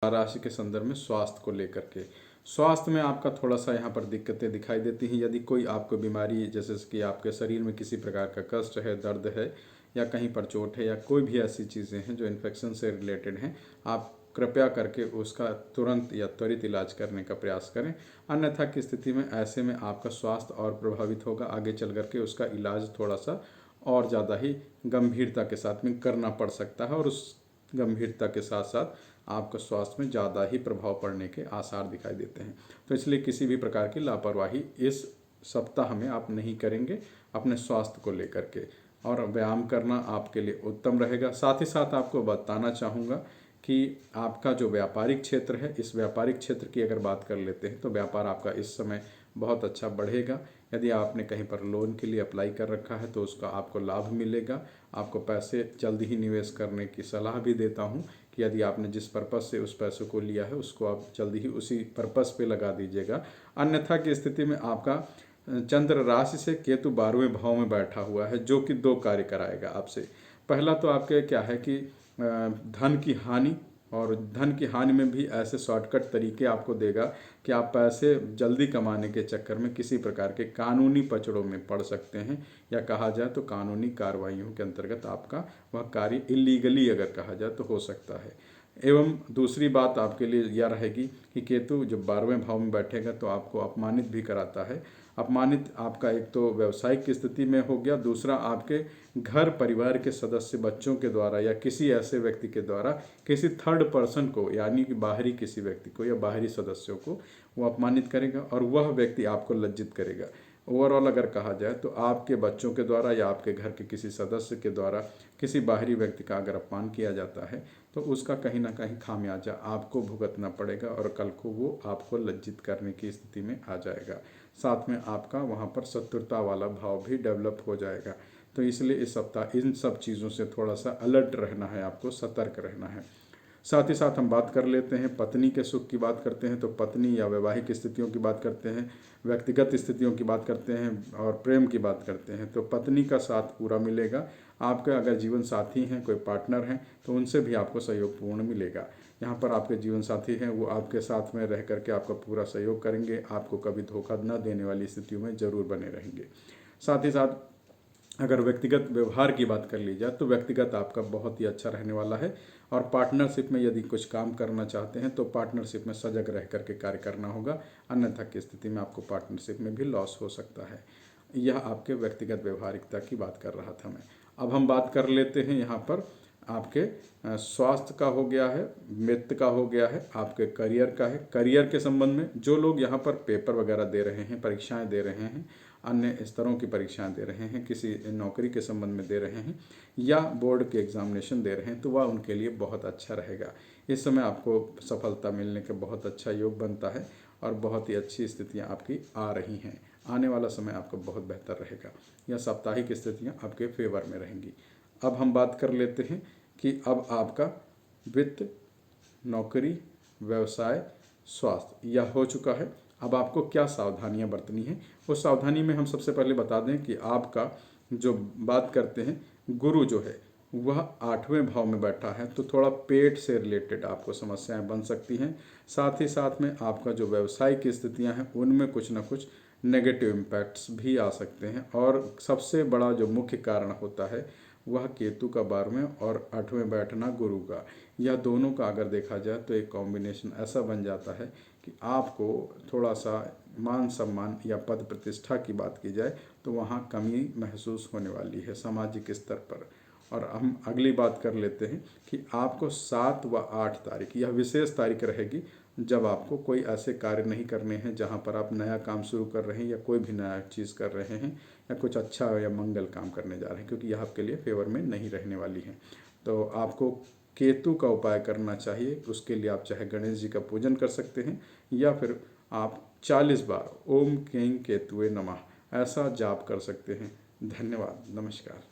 राशि के संदर्भ में स्वास्थ्य को लेकर के। स्वास्थ्य में आपका थोड़ा सा यहाँ पर दिक्कतें दिखाई देती हैं। यदि कोई आपको बीमारी, जैसे कि आपके शरीर में किसी प्रकार का कष्ट है, दर्द है, या कहीं पर चोट है, या कोई भी ऐसी चीज़ें हैं जो इन्फेक्शन से रिलेटेड हैं, आप कृपया करके उसका तुरंत या त्वरित इलाज करने का प्रयास करें। अन्यथा की स्थिति में ऐसे में आपका स्वास्थ्य और प्रभावित होगा। आगे चल करके उसका इलाज थोड़ा सा और ज़्यादा ही गंभीरता के साथ में करना पड़ सकता है, और उस गंभीरता के साथ साथ आपका स्वास्थ्य में ज़्यादा ही प्रभाव पड़ने के आसार दिखाई देते हैं। तो इसलिए किसी भी प्रकार की लापरवाही इस सप्ताह में आप नहीं करेंगे अपने स्वास्थ्य को लेकर के, और व्यायाम करना आपके लिए उत्तम रहेगा। साथ ही साथ आपको बताना चाहूँगा कि आपका जो व्यापारिक क्षेत्र है, इस व्यापारिक क्षेत्र की अगर बात कर लेते हैं तो व्यापार आपका इस समय बहुत अच्छा बढ़ेगा। यदि आपने कहीं पर लोन के लिए अप्लाई कर रखा है तो उसका आपको लाभ मिलेगा। आपको पैसे जल्दी ही निवेश करने की सलाह भी देता हूं कि यदि आपने जिस पर्पज़ से उस पैसे को लिया है उसको आप जल्दी ही उसी पर्पज़ पे लगा दीजिएगा। अन्यथा की स्थिति में आपका चंद्र राशि से केतु 12वें भाव में बैठा हुआ है, जो कि 2 कार्य कराएगा आपसे। पहला तो आपके क्या है कि धन की हानि, और धन की हानि में भी ऐसे शॉर्टकट तरीके आपको देगा कि आप पैसे जल्दी कमाने के चक्कर में किसी प्रकार के कानूनी पचड़ों में पड़ सकते हैं, या कहा जाए तो कानूनी कार्रवाइयों के अंतर्गत आपका वह कार्य इलीगली अगर कहा जाए तो हो सकता है। एवं दूसरी बात आपके लिए यह रहेगी कि केतु जब 12वें भाव में बैठेगा तो आपको अपमानित भी कराता है। अपमानित आपका एक तो व्यवसायिक की स्थिति में हो गया, दूसरा आपके घर परिवार के सदस्य, बच्चों के द्वारा या किसी ऐसे व्यक्ति के द्वारा किसी थर्ड पर्सन को, यानी कि बाहरी किसी व्यक्ति को या बाहरी सदस्यों को वो अपमानित करेगा, और वह व्यक्ति आपको लज्जित करेगा। ओवरऑल अगर कहा जाए तो आपके बच्चों के द्वारा या आपके घर के किसी सदस्य के द्वारा किसी बाहरी व्यक्ति का अगर अपमान किया जाता है तो उसका कहीं ना कहीं खामियाजा आपको भुगतना पड़ेगा, और कल को वो आपको लज्जित करने की स्थिति में आ जाएगा। साथ में आपका वहाँ पर शत्रुता वाला भाव भी डेवलप हो जाएगा। तो इसलिए इस सप्ताह इन सब चीज़ों से थोड़ा सा अलर्ट रहना है, आपको सतर्क रहना है। साथ ही साथ हम बात कर लेते हैं पत्नी के सुख की बात करते हैं तो पत्नी या वैवाहिक स्थितियों की बात करते हैं, व्यक्तिगत स्थितियों की बात करते हैं, और प्रेम की बात करते हैं तो पत्नी का साथ पूरा मिलेगा। आपके अगर जीवन साथी हैं, कोई पार्टनर हैं, तो उनसे भी आपको सहयोगपूर्ण मिलेगा। यहाँ पर आपके जीवन साथी हैं, वो आपके साथ में रह करके आपका पूरा सहयोग करेंगे, आपको कभी धोखा न देने वाली स्थितियों में जरूर बने रहेंगे। साथ ही साथ अगर व्यक्तिगत व्यवहार की बात कर ली जाए तो व्यक्तिगत आपका बहुत ही अच्छा रहने वाला है, और पार्टनरशिप में यदि कुछ काम करना चाहते हैं तो पार्टनरशिप में सजग रह करके कार्य करना होगा, अन्यथा की स्थिति में आपको पार्टनरशिप में भी लॉस हो सकता है। यह आपके व्यक्तिगत व्यवहारिकता की बात कर रहा था मैं। अब हम बात कर लेते हैं यहाँ पर आपके स्वास्थ्य का हो गया है, वित्त का हो गया है, आपके करियर का है। करियर के संबंध में जो लोग यहाँ पर पेपर वगैरह दे रहे हैं, परीक्षाएं दे रहे हैं, अन्य स्तरों की परीक्षाएं दे रहे हैं, किसी नौकरी के संबंध में दे रहे हैं, या बोर्ड के एग्जामिनेशन दे रहे हैं, तो वह उनके लिए बहुत अच्छा रहेगा। इस समय आपको सफलता मिलने का बहुत अच्छा योग बनता है, और बहुत ही अच्छी स्थितियाँ आपकी आ रही हैं। आने वाला समय आपका बहुत बेहतर रहेगा। यह साप्ताहिक स्थितियाँ आपके फेवर में रहेंगी। अब हम बात कर लेते हैं कि अब आपका वित्त, नौकरी, व्यवसाय, स्वास्थ्य यह हो चुका है। अब आपको क्या सावधानियां बरतनी है, उस सावधानी में हम सबसे पहले बता दें कि आपका जो बात करते हैं गुरु जो है वह 8वें भाव में बैठा है, तो थोड़ा पेट से रिलेटेड आपको समस्याएं बन सकती हैं। साथ ही साथ में आपका जो व्यवसाय की स्थितियां हैं उनमें कुछ ना कुछ नेगेटिव इम्पैक्ट्स भी आ सकते हैं, और सबसे बड़ा जो मुख्य कारण होता है वह केतु का 12वें और 8वें बैठना गुरु का, यह दोनों का अगर देखा जाए तो एक कॉम्बिनेशन ऐसा बन जाता है कि आपको थोड़ा सा मान सम्मान या पद प्रतिष्ठा की बात की जाए तो वहाँ कमी महसूस होने वाली है सामाजिक स्तर पर। और हम अगली बात कर लेते हैं कि आपको 7 व 8 तारीख, यह विशेष तारीख रहेगी जब आपको कोई ऐसे कार्य नहीं करने हैं जहाँ पर आप नया काम शुरू कर रहे हैं या कोई भी नया चीज़ कर रहे हैं या कुछ अच्छा या मंगल काम करने जा रहे हैं, क्योंकि यह आपके लिए फेवर में नहीं रहने वाली है। तो आपको केतु का उपाय करना चाहिए। उसके लिए आप चाहे गणेश जी का पूजन कर सकते हैं, या फिर आप 40 बार ओम क्लीं केतुवे नमः ऐसा जाप कर सकते हैं। धन्यवाद, नमस्कार।